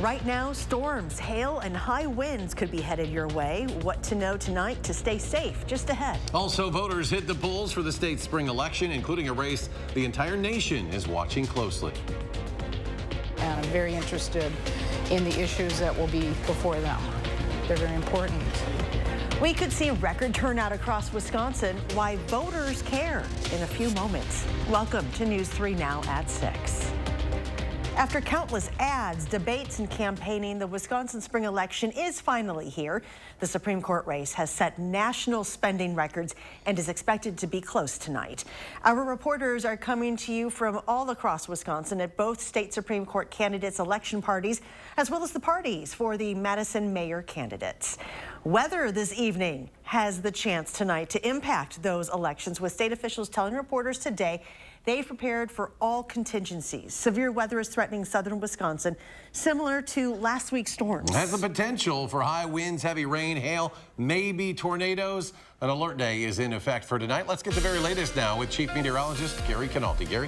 Right now, storms, hail, and high winds could be headed your way. What to know tonight to stay safe just ahead. Also, voters hit the polls for the state's spring election, including a race the entire nation is watching closely. And I'm very interested in the issues that will be before them. They're very important. We could see record turnout across Wisconsin. Why voters care in a few moments. Welcome to News 3 now at 6. After countless ads, debates, and campaigning, the Wisconsin spring election is finally here. The Supreme Court race has set national spending records and is expected to be close tonight. Our reporters are coming to you from all across Wisconsin at both state Supreme Court candidates' election parties, as well as the parties for the Madison mayor candidates. Weather this evening has the chance tonight to impact those elections, with state officials telling reporters today they've prepared for all contingencies. Severe weather is threatening southern Wisconsin, similar to last week's storms. Has the potential for high winds, heavy rain, hail, maybe tornadoes. An alert day is in effect for tonight. Let's get the very latest now with Chief Meteorologist Gary Canalti. Gary?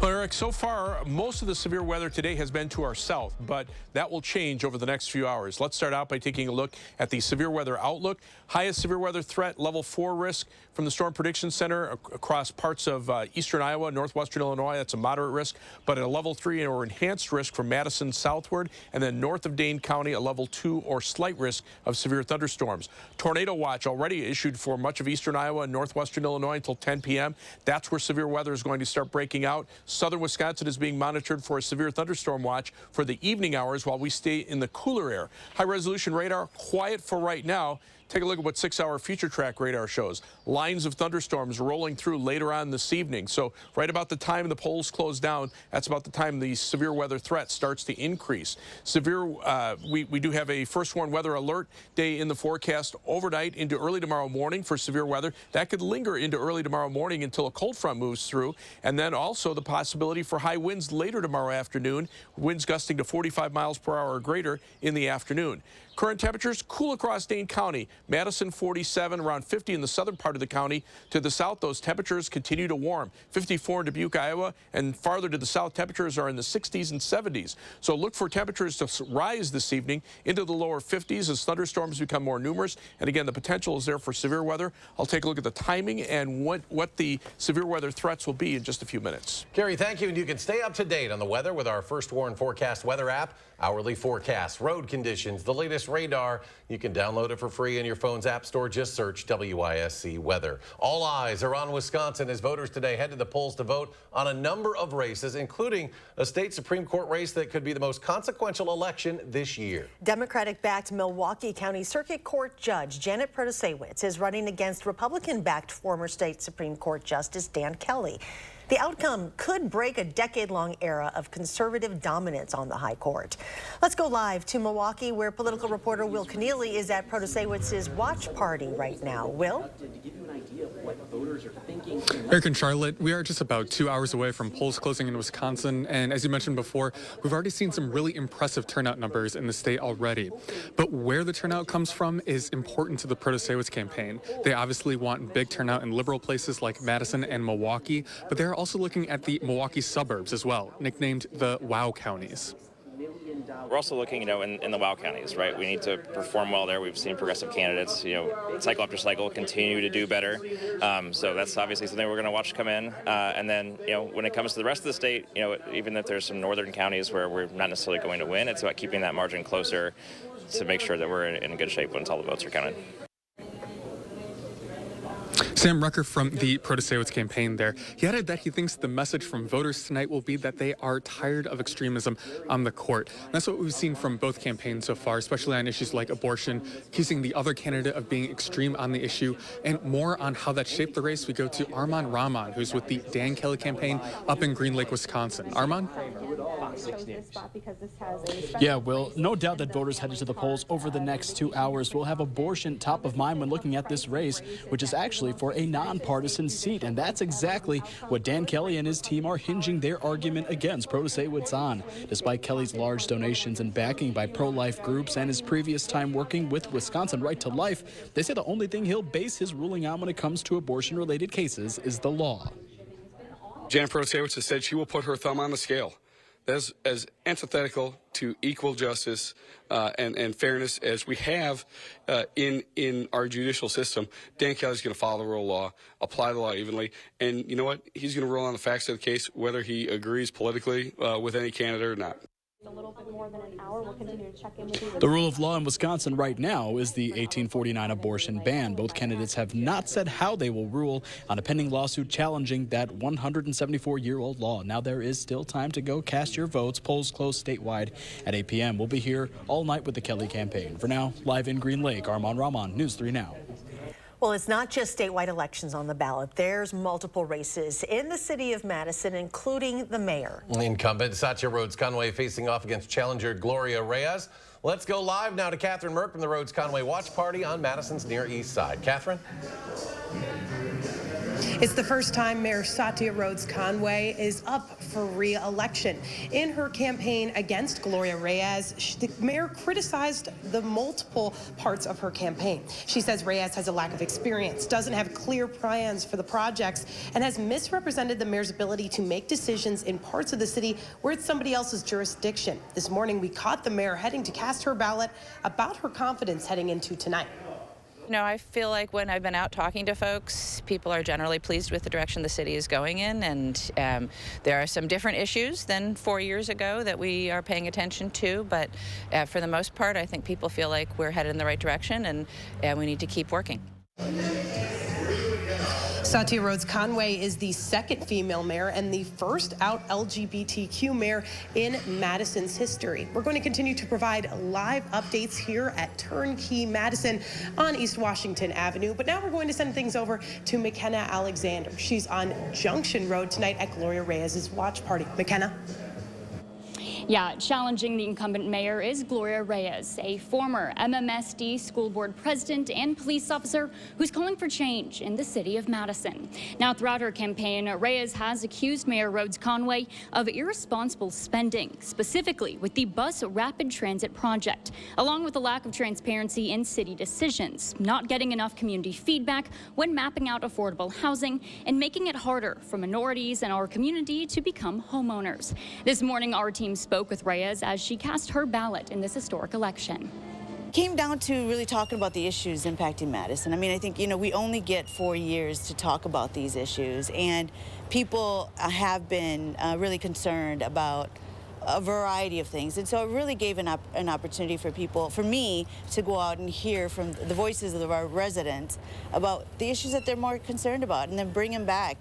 Well, Eric, so far, most of the severe weather today has been to our south, but that will change over the next few hours. Let's start out by taking a look at the severe weather outlook. Highest severe weather threat, level 4 risk from the Storm Prediction Center across parts of eastern Iowa, northwestern Illinois. That's a moderate risk, but a level 3 or enhanced risk from Madison southward, and then north of Dane County, a level 2 or slight risk of severe thunderstorms. Tornado watch already issued for much of eastern Iowa and northwestern Illinois until 10 p.m. That's where severe weather is going to start breaking out. Southern Wisconsin is being monitored for a severe thunderstorm watch for the evening hours while we stay in the cooler air. High-resolution radar, quiet for right now. Take a look at what 6-hour future track radar shows. Lines of thunderstorms rolling through later on this evening. So right about the time the polls close down, that's about the time the severe weather threat starts to increase. We do have a first warn weather alert day in the forecast overnight into early tomorrow morning for severe weather. That could linger into early tomorrow morning until a cold front moves through. And then also the possibility for high winds later tomorrow afternoon, winds gusting to 45 miles per hour or greater in the afternoon. Current temperatures cool across Dane County. Madison 47, around 50 in the southern part of the county. To the south, those temperatures continue to warm. 54 in Dubuque, Iowa, and farther to the south, temperatures are in the 60s and 70s. So look for temperatures to rise this evening into the lower 50s as thunderstorms become more numerous. And again, the potential is there for severe weather. I'll take a look at the timing and what the severe weather threats will be in just a few minutes. Gary, thank you. And you can stay up to date on the weather with our First Warn Forecast weather app, hourly forecasts, road conditions, the latest radar. You can download it for free in your phone's app store. Just search WISC weather. All eyes are on Wisconsin as voters today head to the polls to vote on a number of races, including a state Supreme Court race that could be the most consequential election this year. Democratic-backed Milwaukee County Circuit Court Judge Janet Protasiewicz is running against Republican-backed former state Supreme Court Justice Dan Kelly. The outcome could break a decade-long era of conservative dominance on the high court. Let's go live to Milwaukee, where political reporter Will Keneally is at Protasiewicz's watch party right now. Will? Eric and Charlotte, we are just about 2 hours away from polls closing in Wisconsin, and as you mentioned before, we've already seen some really impressive turnout numbers in the state already. But where the turnout comes from is important to the Protasiewicz campaign. They obviously want big turnout in liberal places like Madison and Milwaukee, but they're also looking at the Milwaukee suburbs as well, nicknamed the WOW counties. We're also looking, in the WOW counties, right? We need to perform well there. We've seen progressive candidates, cycle after cycle, continue to do better. So that's obviously something we're going to watch come in. And then, when it comes to the rest of the state, even if there's some northern counties where we're not necessarily going to win, it's about keeping that margin closer to make sure that we're in good shape once all the votes are counted. Sam Rucker from the Protasiewicz campaign there, he added that he thinks the message from voters tonight will be that they are tired of extremism on the court. And that's what we've seen from both campaigns so far, especially on issues like abortion, accusing the other candidate of being extreme on the issue, and more on how that shaped the race. We go to Armand Rahman, who's with the Dan Kelly campaign up in Green Lake, Wisconsin. Armand? Yeah, Will, no doubt that voters headed to the polls over the next 2 hours will have abortion top of mind when looking at this race, which is actually for a nonpartisan seat. And that's exactly what Dan Kelly and his team are hinging their argument against Protasiewicz on. Despite Kelly's large donations and backing by pro-life groups and his previous time working with Wisconsin Right to Life, they say the only thing he'll base his ruling on when it comes to abortion-related cases is the law. Janet Protasiewicz has said she will put her thumb on the scale. as antithetical to equal justice and fairness as we have in our judicial system. Dan Kelly's going to follow the rule of law, apply the law evenly, and you know what? He's going to rule on the facts of the case, whether he agrees politically with any candidate or not. A little bit more than an hour. We'll continue to check in with you. The rule of law in Wisconsin right now is the 1849 abortion ban. Both candidates have not said how they will rule on a pending lawsuit challenging that 174-year-old law. Now there is still time to go cast your votes. Polls close statewide at 8 p.m. We'll be here all night with the Kelly campaign. For now, live in Green Lake, Armand Rahman, News 3 Now. Well, it's not just statewide elections on the ballot. There's multiple races in the city of Madison, including the mayor. Incumbent Satya Rhodes-Conway facing off against challenger Gloria Reyes. Let's go live now to Catherine Merck from the Rhodes-Conway Watch Party on Madison's Near East Side. Catherine? It's the first time Mayor Satya Rhodes-Conway is up for re-election. In her campaign against Gloria Reyes, the mayor criticized the multiple parts of her campaign. She says Reyes has a lack of experience, doesn't have clear plans for the projects, and has misrepresented the mayor's ability to make decisions in parts of the city where it's somebody else's jurisdiction. This morning, we caught the mayor heading to cast her ballot about her confidence heading into tonight. You know, I feel like when I've been out talking to folks, people are generally pleased with the direction the city is going in, and there are some different issues than 4 years ago that we are paying attention to, but for the most part, I think people feel like we're headed in the right direction, and we need to keep working. Satya Rhodes-Conway is the second female mayor and the first out LGBTQ mayor in Madison's history. We're going to continue to provide live updates here at Turnkey Madison on East Washington Avenue. But now we're going to send things over to McKenna Alexander. She's on Junction Road tonight at Gloria Reyes' watch party. McKenna? Yeah, challenging the incumbent mayor is Gloria Reyes, a former MMSD school board president and police officer who's calling for change in the city of Madison. Now, throughout her campaign, Reyes has accused Mayor Rhodes-Conway of irresponsible spending, specifically with the bus rapid transit project, along with the lack of transparency in city decisions, not getting enough community feedback when mapping out affordable housing, and making it harder for minorities in our community to become homeowners. This morning, our team spoke with Reyes as she cast her ballot in this historic election. Came down to really talking about the issues impacting Madison. I mean, I think, we only get 4 years to talk about these issues, and people have been really concerned about a variety of things. And so it really gave an opportunity for me to go out and hear from the voices of our residents about the issues that they're more concerned about, and then bring them back.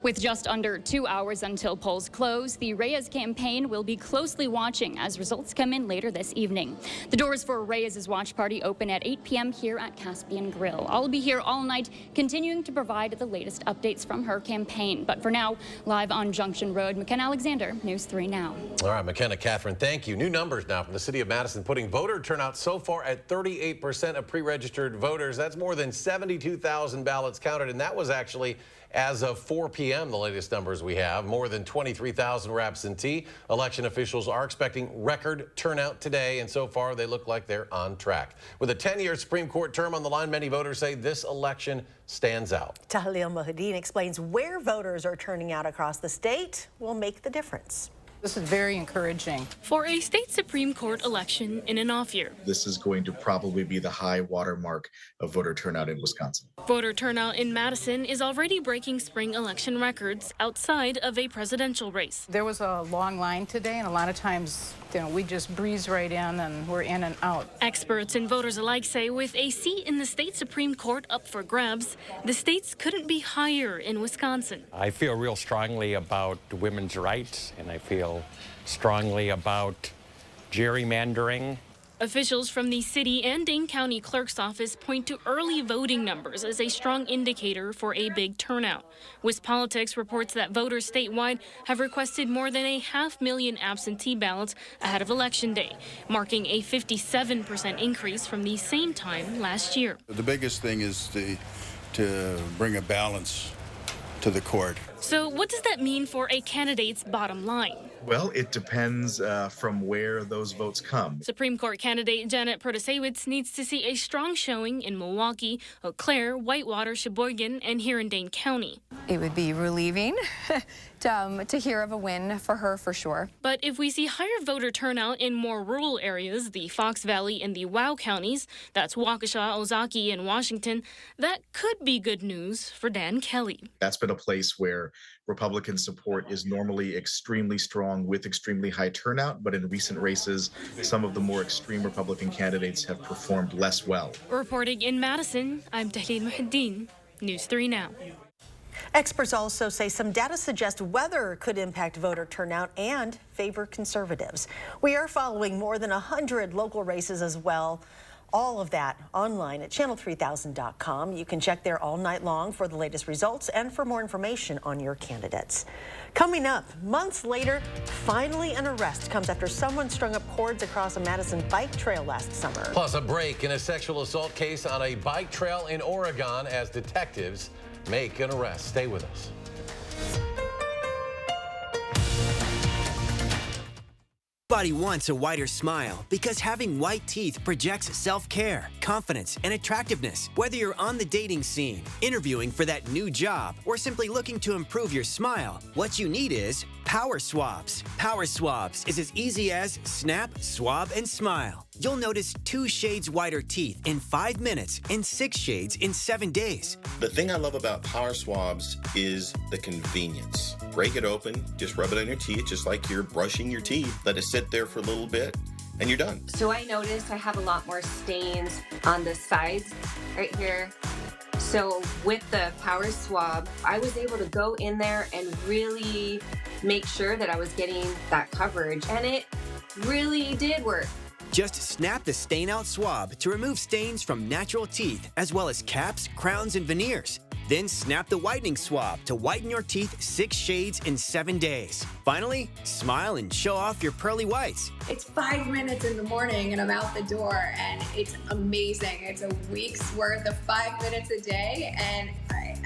With just under 2 hours until polls close, the Reyes campaign will be closely watching as results come in later this evening. The doors for Reyes' watch party open at 8 p.m. here at Caspian Grill. I'll be here all night, continuing to provide the latest updates from her campaign. But for now, live on Junction Road, McKenna Alexander, News 3 Now. All right, McKenna, Catherine, thank you. New numbers now from the city of Madison, putting voter turnout so far at 38% of pre-registered voters. That's more than 72,000 ballots counted, and that was actually as of 4 p.m., the latest numbers we have. More than 23,000 were absentee. Election officials are expecting record turnout today, and so far they look like they're on track. With a 10-year Supreme Court term on the line, many voters say this election stands out. Tahlil Mohideen explains where voters are turning out across the state will make the difference. This is very encouraging. For a state Supreme Court election in an off year. This is going to probably be the high water mark of voter turnout in Wisconsin. Voter turnout in Madison is already breaking spring election records outside of a presidential race. There was a long line today, and a lot of times, we just breeze right in and we're in and out. Experts and voters alike say with a seat in the state Supreme Court up for grabs, the stakes couldn't be higher in Wisconsin. I feel real strongly about women's rights, and I feel strongly about gerrymandering. Officials from the city and Dane County Clerk's office point to early voting numbers as a strong indicator for a big turnout. WISC Politics reports that voters statewide have requested more than 500,000 absentee ballots ahead of Election Day, marking a 57% increase from the same time last year. The biggest thing is to bring a balance to the court. So what does that mean for a candidate's bottom line? Well, it depends from where those votes come. Supreme Court candidate Janet Protasewicz needs to see a strong showing in Milwaukee, Eau Claire, Whitewater, Sheboygan, and here in Dane County. it would be relieving to hear of a win for her, for sure. But if we see higher voter turnout in more rural areas, the Fox Valley and the WOW counties, that's Waukesha, Ozaukee, and Washington, that could be good news for Dan Kelly. That's been a place where Republican support is normally extremely strong with extremely high turnout, but in recent races, some of the more extreme Republican candidates have performed less well. Reporting in Madison, I'm Tahlil Muhiddin, News 3 Now. Experts also say some data suggest weather could impact voter turnout and favor conservatives. We are following more than 100 local races as well. All of that online at channel3000.com. You can check there all night long for the latest results and for more information on your candidates. Coming up, months later, finally an arrest comes after someone strung up cords across a Madison bike trail last summer. Plus a break in a sexual assault case on a bike trail in Oregon as detectives make an arrest. Stay with us. Everybody wants a whiter smile because having white teeth projects self-care, confidence, and attractiveness. Whether you're on the dating scene, interviewing for that new job, or simply looking to improve your smile, what you need is Power Swabs. Power Swabs is as easy as snap, swab, and smile. You'll notice 2 shades whiter teeth in 5 minutes and 6 shades in 7 days. The thing I love about Power Swabs is the convenience. Break it open, just rub it on your teeth, just like you're brushing your teeth. Let it sit there for a little bit, and you're done. So I noticed I have a lot more stains on the sides right here. So with the Power Swab, I was able to go in there and really make sure that I was getting that coverage, and it really did work. Just snap the stain out swab to remove stains from natural teeth, as well as caps, crowns, and veneers. Then snap the whitening swab to whiten your teeth 6 shades in 7 days. Finally, smile and show off your pearly whites. It's 5 minutes in the morning and I'm out the door, and it's amazing. It's a week's worth of 5 minutes a day, and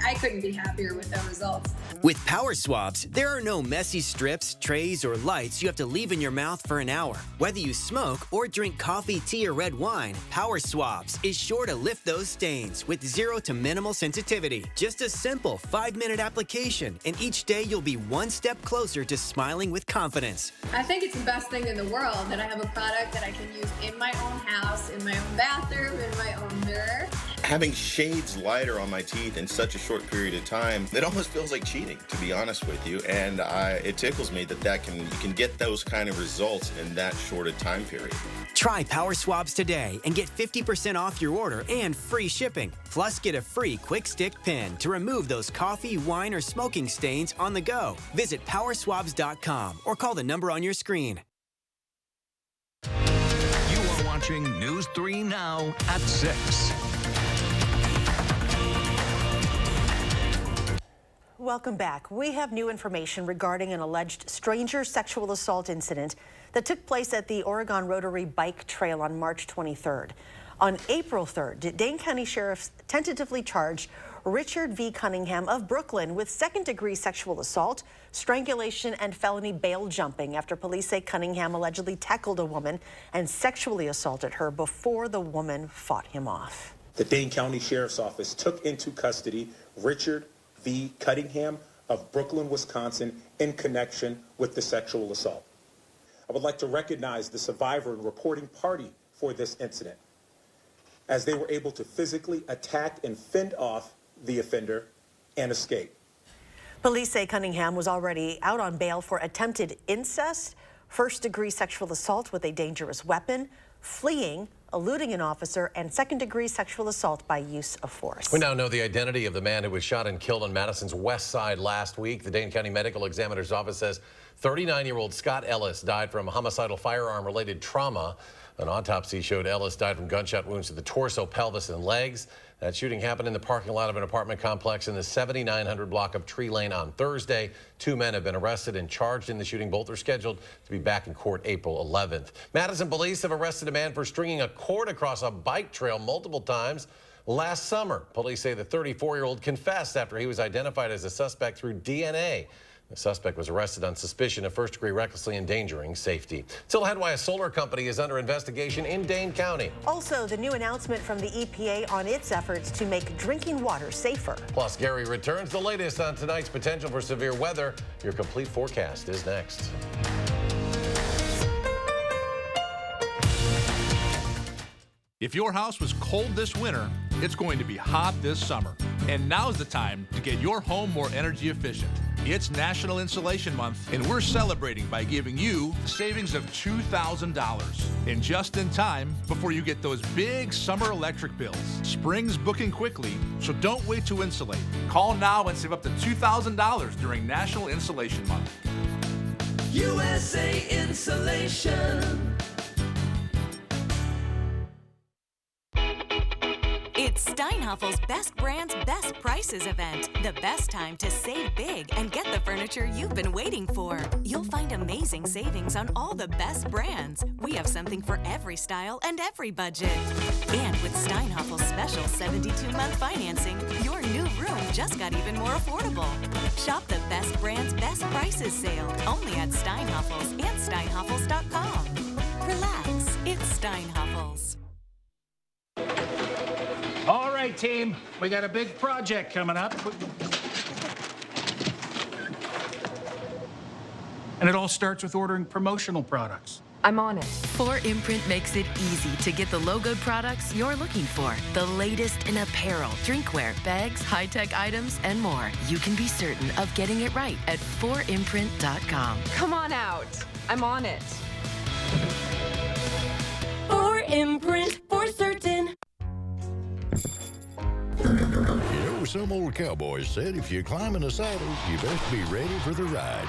I couldn't be happier with the results. With Power Swabs, there are no messy strips, trays, or lights you have to leave in your mouth for an hour. Whether you smoke or drink coffee, tea, or red wine, Power Swabs is sure to lift those stains with 0 to minimal sensitivity. Just a simple 5-minute application, and each day you'll be 1 step closer to smiling with confidence. I think it's the best thing in the world that I have a product that I can use in my own house, in my own bathroom, in my own mirror. Having shades lighter on my teeth in such a short period of time, it almost feels like cheating, to be honest with you. And it tickles me that you can get those kind of results in that short a time period. Try Power Swabs today and get 50% off your order and free shipping. Plus, get a free quick stick pen to remove those coffee, wine, or smoking stains on the go. Visit powerswabs.com or call the number on your screen. You are watching News 3 Now at 6. Welcome back. We have new information regarding an alleged stranger sexual assault incident that took place at the Oregon Rotary Bike Trail on March 23rd. On April 3rd, Dane County sheriffs tentatively charged Richard V. Cunningham of Brooklyn with second-degree sexual assault, strangulation, and felony bail jumping after police say Cunningham allegedly tackled a woman and sexually assaulted her before the woman fought him off. The Dane County Sheriff's Office took into custody Richard V. Cunningham of Brooklyn, Wisconsin, in connection with the sexual assault. I would like to recognize the survivor and reporting party for this incident, as they were able to physically attack and fend off the offender and escape. Police say Cunningham was already out on bail for attempted incest, first-degree sexual assault with a dangerous weapon, fleeing, eluding an officer, and second-degree sexual assault by use of force. We now know the identity of the man who was shot and killed on Madison's west side last week. The Dane County Medical Examiner's Office says 39-year-old Scott Ellis died from homicidal firearm-related trauma. An autopsy showed Ellis died from gunshot wounds to the torso, pelvis, and legs. That shooting happened in the parking lot of an apartment complex in the 7900 block of Tree Lane on Thursday. 2 men have been arrested and charged in the shooting. Both are scheduled to be back in court April 11th. Madison police have arrested a man for stringing a cord across a bike trail multiple times last summer. Police say the 34-year-old confessed after he was identified as a suspect through DNA. The suspect was arrested on suspicion of first-degree recklessly endangering safety. Still ahead, why a solar company is under investigation in Dane County. Also, the new announcement from the EPA on its efforts to make drinking water safer. Plus, Gary returns. The latest on tonight's potential for severe weather. Your complete forecast is next. If your house was cold this winter, it's going to be hot this summer. And now's the time to get your home more energy efficient. It's National Insulation Month, and we're celebrating by giving you savings of $2,000. And just in time before you get those big summer electric bills. Spring's booking quickly, so don't wait to insulate. Call now and save up to $2,000 during National Insulation Month. USA Insulation. It's Steinhaffel's Best Brands, Best Prices event. The best time to save big and get the furniture you've been waiting for. You'll find amazing savings on all the best brands. We have something for every style and every budget. And with Steinhaffel's special 72-month financing, your new room just got even more affordable. Shop the Best Brands, Best Prices sale only at Steinhaffel's and steinhaffels.com. Relax, it's Steinhaffel's. All right, team, we got a big project coming up. And it all starts with ordering promotional products. I'm on it. 4imprint makes it easy to get the logoed products you're looking for. The latest in apparel, drinkware, bags, high-tech items, and more. You can be certain of getting it right at 4imprint.com. Come on out. I'm on it. 4imprint for certain. You know, some old cowboys said if you climb in a saddle, you best be ready for the ride.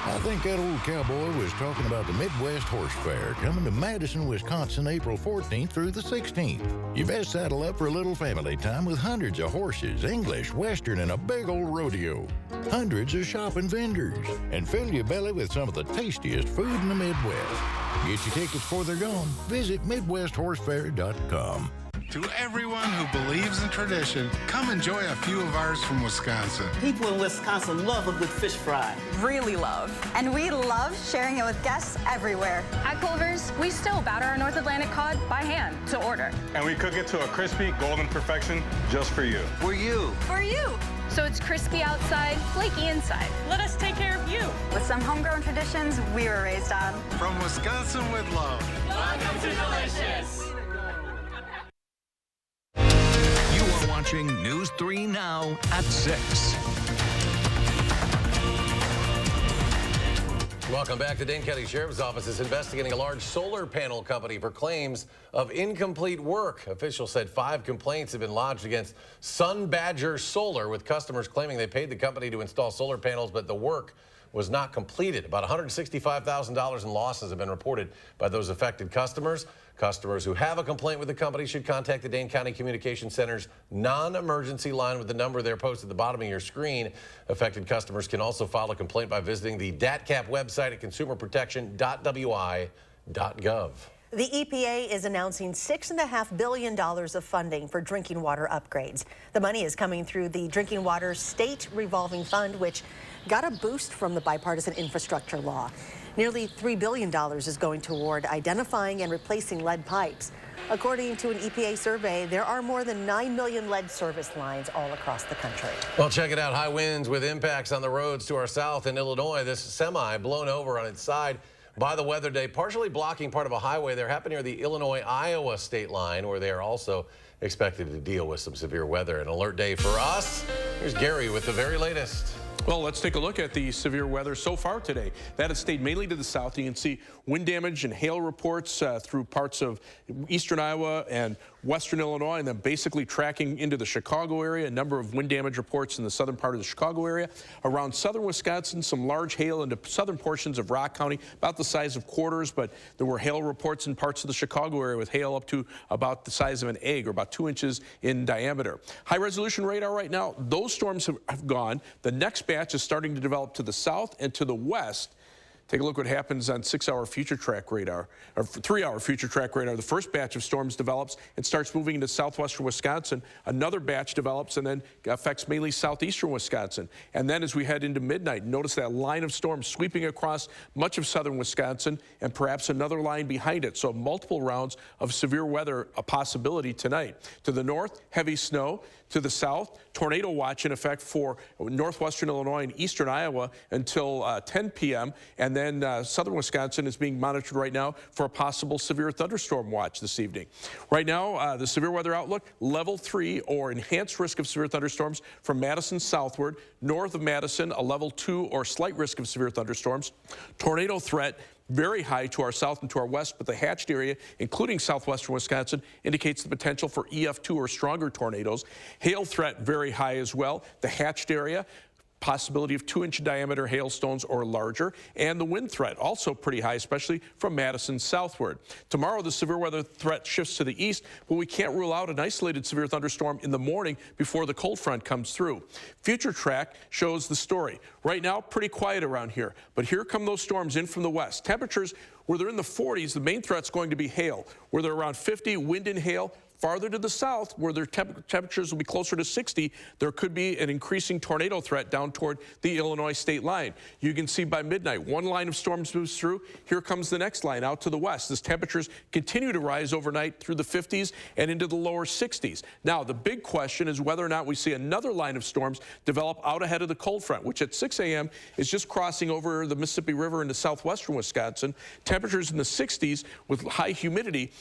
I think that old cowboy was talking about the Midwest Horse Fair coming to Madison, Wisconsin, April 14th through the 16th. You best saddle up for a little family time with hundreds of horses, English, Western, and a big old rodeo. Hundreds of shopping vendors, and fill your belly with some of the tastiest food in the Midwest. Get your tickets before they're gone. Visit MidwestHorseFair.com. To everyone who believes in tradition, come enjoy a few of ours from Wisconsin. People in Wisconsin love a good fish fry. Really love. And we love sharing it with guests everywhere. At Culver's, we still batter our North Atlantic cod by hand to order. And we cook it to a crispy, golden perfection just for you. For you. For you. So it's crispy outside, flaky inside. Let us take care of you. With some homegrown traditions we were raised on. From Wisconsin with love. Welcome to Delicious. Watching News 3 Now at 6. Welcome back. The Dane County Sheriff's Office is investigating a large solar panel company for claims of incomplete work. Officials said 5 complaints have been lodged against Sun Badger Solar, with customers claiming they paid the company to install solar panels, but the work was not completed. About $165,000 in losses have been reported by those affected customers. Customers who have a complaint with the company should contact the Dane County Communication Center's non-emergency line with the number there posted at the bottom of your screen. Affected customers can also file a complaint by visiting the DATCAP website at consumerprotection.wi.gov. The EPA is announcing $6.5 billion of funding for drinking water upgrades. The money is coming through the Drinking Water State Revolving Fund, which got a boost from the bipartisan infrastructure law. Nearly $3 billion is going toward identifying and replacing lead pipes. According to an EPA survey, there are more than 9 million lead service lines all across the country. Well, check it out. High winds with impacts on the roads to our south in Illinois. This semi blown over on its side by the weather day, partially blocking part of a highway there. Happened near the Illinois-Iowa state line, where they are also expected to deal with some severe weather. An alert day for us. Here's Gary with the very latest. Well, let's take a look at the severe weather so far today. That has stayed mainly to the south. You can see wind damage and hail reports through parts of eastern Iowa and western Illinois, and then basically tracking into the Chicago area. A number of wind damage reports in the southern part of the Chicago area. Around southern Wisconsin, some large hail into southern portions of Rock County, about the size of quarters, but there were hail reports in parts of the Chicago area with hail up to about the size of an egg, or about 2 inches in diameter. High resolution radar right now, those storms have gone. The next batch is starting to develop to the south and to the west. Take a look what happens on 6-hour future track radar, or 3-hour future track radar. The first batch of storms develops and starts moving into southwestern Wisconsin. Another batch develops and then affects mainly southeastern Wisconsin. And then as we head into midnight, notice that line of storms sweeping across much of southern Wisconsin and perhaps another line behind it. So multiple rounds of severe weather a possibility tonight. To the north, heavy snow. To the south, tornado watch in effect for northwestern Illinois and eastern Iowa until 10 p.m. And then southern Wisconsin is being monitored right now for a possible severe thunderstorm watch this evening. Right now, the severe weather outlook, level 3 or enhanced risk of severe thunderstorms from Madison southward. North of Madison, a level 2 or slight risk of severe thunderstorms. Tornado threat very high to our south and to our west, but the hatched area, including southwestern Wisconsin, indicates the potential for EF2 or stronger tornadoes. Hail threat very high as well. The hatched area, possibility of 2-inch diameter hailstones or larger, and the wind threat also pretty high, especially from Madison southward. Tomorrow, the severe weather threat shifts to the east, but we can't rule out an isolated severe thunderstorm in the morning before the cold front comes through. Future track shows the story. Right now, pretty quiet around here, but here come those storms in from the west. Temperatures, where they're in the 40s, the main threat's going to be hail. Where they're around 50, wind and hail. Farther to the south, where their temperatures will be closer to 60, there could be an increasing tornado threat down toward the Illinois state line. You can see by midnight, one line of storms moves through. Here comes the next line out to the west. As temperatures continue to rise overnight through the 50s and into the lower 60s. Now, the big question is whether or not we see another line of storms develop out ahead of the cold front, which at 6 a.m. is just crossing over the Mississippi River into southwestern Wisconsin. Temperatures in the 60s with high humidity.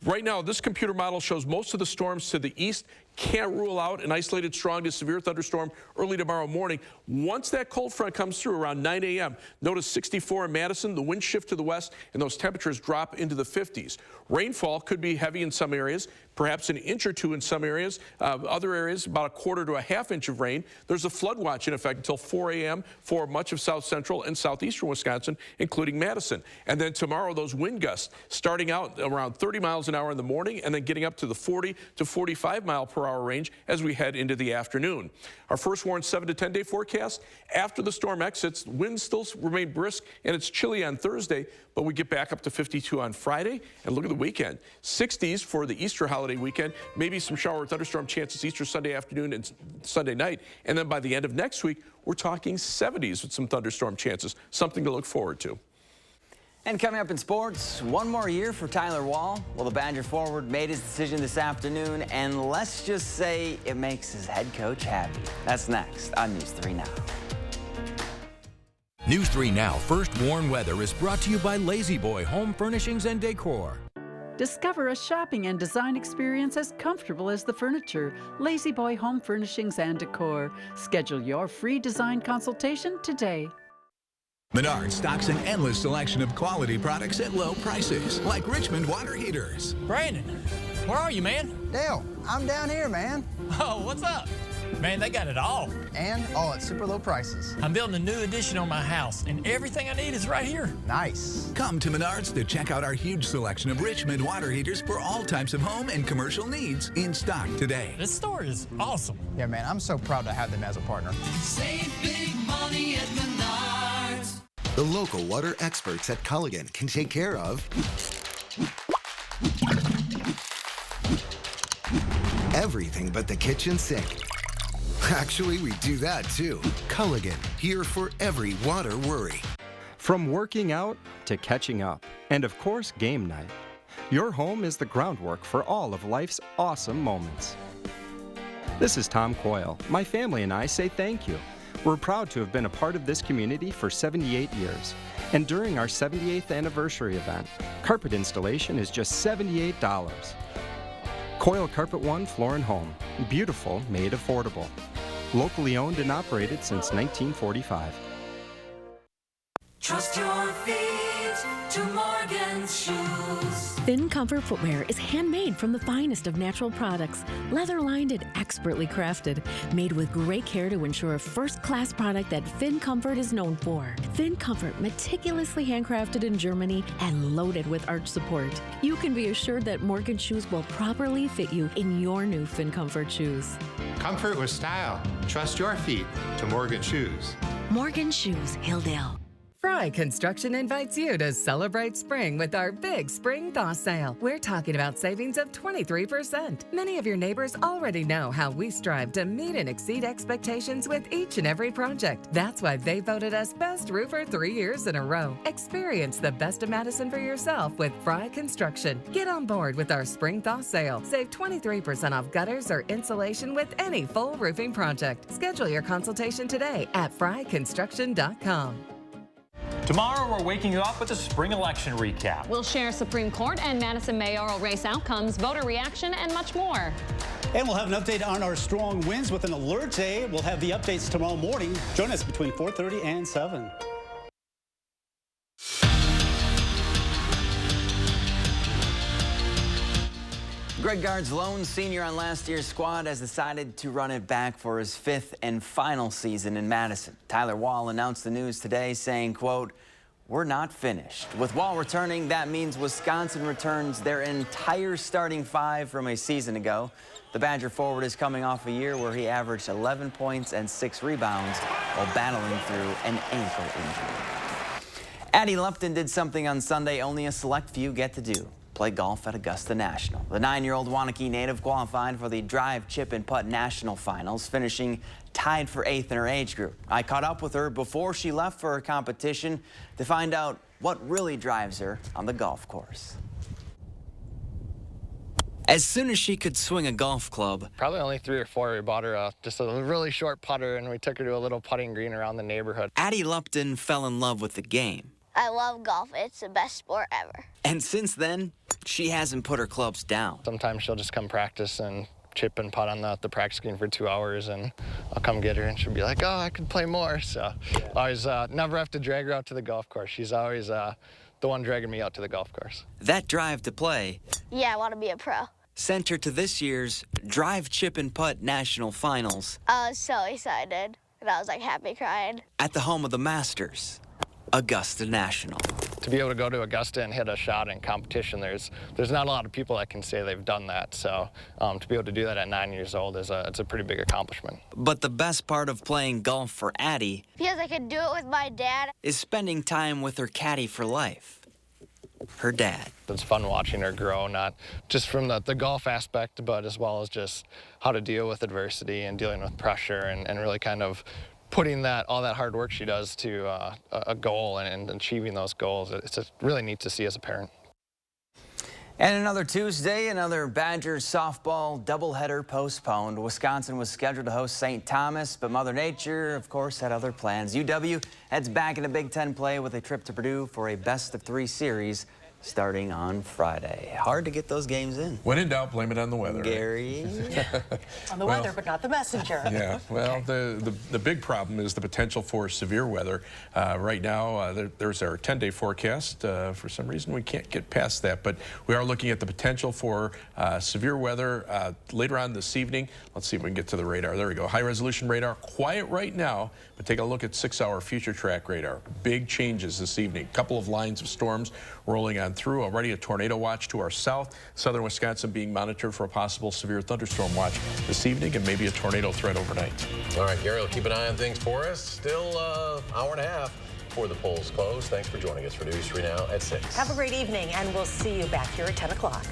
Right now, this computer model shows most of the storms to the east. Can't rule out an isolated strong to severe thunderstorm early tomorrow morning. Once that cold front comes through around 9 a.m., notice 64 in Madison, the wind shift to the west, and those temperatures drop into the 50s. Rainfall could be heavy in some areas, perhaps an inch or two in some areas. Other areas, about a quarter to a half inch of rain. There's a flood watch in effect until 4 a.m. for much of south central and southeastern Wisconsin, including Madison. And then tomorrow, those wind gusts starting out around 30 miles an hour in the morning and then getting up to the 40 to 45 mile per hour range as we head into the afternoon. Our first warned 7 to 10 day forecast. After the storm exits, winds still remain brisk and it's chilly on Thursday, but we get back up to 52 on Friday. And look at the weekend. 60s for the Easter holiday weekend. Maybe some shower or thunderstorm chances Easter Sunday afternoon and Sunday night. And then by the end of next week, we're talking 70s with some thunderstorm chances. Something to look forward to. And coming up in sports, one more year for Tyler Wall. Well, the Badger forward made his decision this afternoon, and let's just say it makes his head coach happy. That's next on News 3 Now. News 3 Now First Warn Weather is brought to you by Lazy Boy Home Furnishings and Decor. Discover a shopping and design experience as comfortable as the furniture. Lazy Boy Home Furnishings and Decor. Schedule your free design consultation today. Menards stocks an endless selection of quality products at low prices, like Richmond water heaters. Brandon, where are you, man? Dale, I'm down here, man. Oh, what's up? Man, they got it all. And all at super low prices. I'm building a new addition on my house, and everything I need is right here. Nice. Come to Menards to check out our huge selection of Richmond water heaters for all types of home and commercial needs in stock today. This store is awesome. Yeah, man, I'm so proud to have them as a partner. Save big money at Menards. The local water experts at Culligan can take care of everything but the kitchen sink. Actually, we do that too. Culligan, here for every water worry. From working out to catching up, and of course, game night. Your home is the groundwork for all of life's awesome moments. This is Tom Coyle. My family and I say thank you. We're proud to have been a part of this community for 78 years. And during our 78th anniversary event, carpet installation is just $78. Coyle Carpet One Floor and Home. Beautiful, made affordable. Locally owned and operated since 1945. Trust your feet to Morgan's Shoes. Finn Comfort footwear is handmade from the finest of natural products, leather-lined and expertly crafted, made with great care to ensure a first-class product that Finn Comfort is known for. Finn Comfort, meticulously handcrafted in Germany and loaded with arch support. You can be assured that Morgan Shoes will properly fit you in your new Finn Comfort shoes. Comfort with style. Trust your feet to Morgan Shoes. Morgan Shoes, Hilldale. Fry Construction invites you to celebrate spring with our big spring thaw sale. We're talking about savings of 23%. Many of your neighbors already know how we strive to meet and exceed expectations with each and every project. That's why they voted us Best Roofer 3 years in a row. Experience the best of Madison for yourself with Fry Construction. Get on board with our spring thaw sale. Save 23% off gutters or insulation with any full roofing project. Schedule your consultation today at fryconstruction.com. Tomorrow, we're waking you up with a spring election recap. We'll share Supreme Court and Madison mayoral race outcomes, voter reaction, and much more. And we'll have an update on our strong winds with an alert day. We'll have the updates tomorrow morning. Join us between 4:30 and 7. Greg Gard's lone senior on last year's squad has decided to run it back for his 5th and final season in Madison. Tyler Wall announced the news today saying, quote, "We're not finished." With Wall returning, that means Wisconsin returns their entire starting 5 from a season ago. The Badger forward is coming off a year where he averaged 11 points and 6 rebounds while battling through an ankle injury. Addie Lupton did something on Sunday only a select few get to do. Play golf at Augusta National. The 9-year-old Waunakee native qualified for the Drive, Chip, and Putt National Finals, finishing tied for 8th in her age group. I caught up with her before she left for her competition to find out what really drives her on the golf course. As soon as she could swing a golf club, probably only 3 or 4, we bought her just a really short putter, and we took her to a little putting green around the neighborhood. Addie Lupton fell in love with the game. I love golf. It's the best sport ever. And since then, she hasn't put her clubs down. Sometimes she'll just come practice and chip and putt on the practice green for 2 hours, and I'll come get her, and she'll be like, "Oh, I could play more." So always never have to drag her out to the golf course. She's always the one dragging me out to the golf course. That drive to play, yeah, I want to be a pro, sent her to this year's Drive, Chip, and Putt National Finals. I was so excited, and I was like happy crying. At the home of the Masters, Augusta National. To be able to go to Augusta and hit a shot in competition, there's not a lot of people that can say they've done that. So to be able to do that at 9 years old it's a pretty big accomplishment. But the best part of playing golf for Addie, because I could do it with my dad, is spending time with her caddy for life, her dad. It's fun watching her grow, not just from the golf aspect, but as well as just how to deal with adversity and dealing with pressure and really kind of putting all that hard work she does to a goal and achieving those goals. It's just really neat to see as a parent. And another Tuesday, another Badgers softball doubleheader postponed. Wisconsin was scheduled to host St. Thomas, but Mother Nature, of course, had other plans. UW heads back into Big Ten play with a trip to Purdue for a best-of-3 series starting on Friday. Hard to get those games in. When in doubt, blame it on the weather. Gary? On the weather, but not the messenger. Yeah, well, the big problem is the potential for severe weather. Right now, there's our 10-day forecast. For some reason, we can't get past that, but we are looking at the potential for severe weather later on this evening. Let's see if we can get to the radar. There we go. High-resolution radar, quiet right now, but take a look at 6-hour future track radar. Big changes this evening. A couple of lines of storms rolling on through. Already a tornado watch to our south. Southern Wisconsin being monitored for a possible severe thunderstorm watch this evening and maybe a tornado threat overnight. All right, Gary will keep an eye on things for us. Still hour and a half before the polls close. Thanks for joining us for News 3 Now at 6. Have a great evening, and we'll see you back here at 10 o'clock.